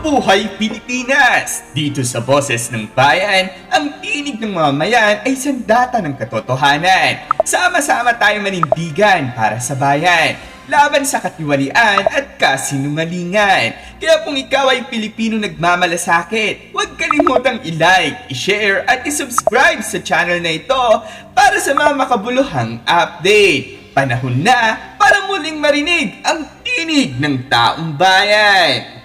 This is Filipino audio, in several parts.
Mabuhay Pilipinas! Dito sa Boses ng Bayan, ang tinig ng mamamayan ay sandata ng katotohanan. Sama-sama tayong manindigan para sa bayan, laban sa katiwalian at kasinungalingan. Kaya kung ikaw ay Pilipino nagmamalasakit, huwag kalimutang i-like, i-share at i-subscribe sa channel na ito para sa mga makabuluhang update. Panahon na para muling marinig ang tinig ng taong bayan.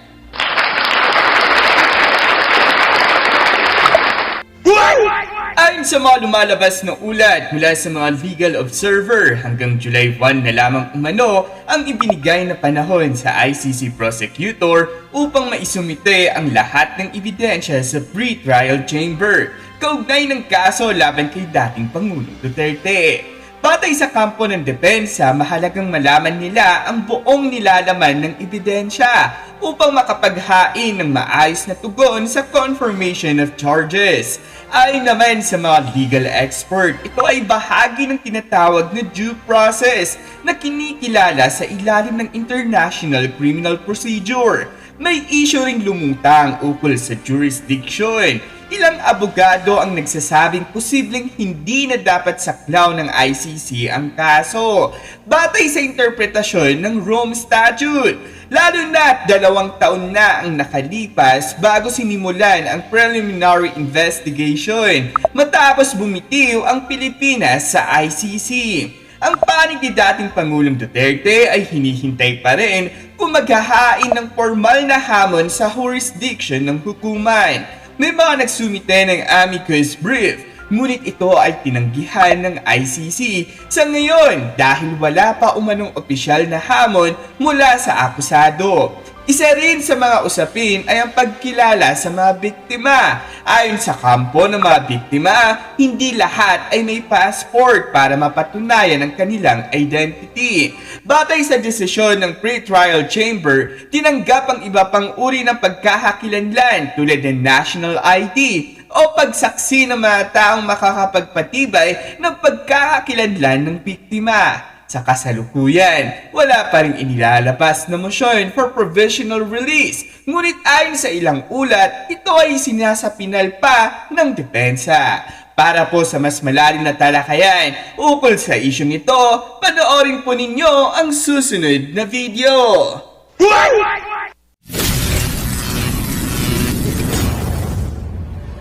Ayon sa mga lumalabas na ulat mula sa mga legal observer, hanggang July 1 na lamang umano ang ibinigay na panahon sa ICC prosecutor upang maisumite ang lahat ng ebidensya sa pre-trial chamber kaugnay ng kaso laban kay dating Pangulong Duterte. Batay sa kampo ng depensa, mahalagang malaman nila ang buong nilalaman ng ebidensya upang makapaghain ng maayos na tugon sa confirmation of charges. Ayon naman sa mga legal expert, ito ay bahagi ng tinatawag na due process na kinikilala sa ilalim ng International Criminal Procedure. May issue ring lumutang ukol sa jurisdiction. Ilang abogado ang nagsasabing posibleng hindi na dapat saklaw ng ICC ang kaso batay sa interpretasyon ng Rome Statute. Lalo na't 2 taon na ang nakalipas bago sinimulan ang preliminary investigation matapos bumitiw ang Pilipinas sa ICC. Ang panig ni dating Pangulong Duterte ay hinihintay pa rin kung maghahain ng formal na hamon sa jurisdiction ng hukuman. May mga nagsumite ng amicus brief, ngunit ito ay tinanggihan ng ICC sa ngayon dahil wala pa umanong opisyal na hamon mula sa akusado. Isa rin sa mga usapin ay ang pagkilala sa mga biktima. Ayon sa kampo ng mga biktima, hindi lahat ay may passport para mapatunayan ang kanilang identity. Batay sa desisyon ng pre-trial chamber, tinanggap ang iba pang uri ng pagkakakilanlan tulad ng national ID o pagsaksi ng mga taong makakapagpatibay ng pagkakakilanlan ng biktima. Sa kasalukuyan, wala pa rin inilalabas na motion for provisional release. Ngunit ayon sa ilang ulat, ito ay sinasapinal pa ng depensa. Para po sa mas malalim na talakayan ukol sa isyong ito, panoorin po ninyo ang susunod na video.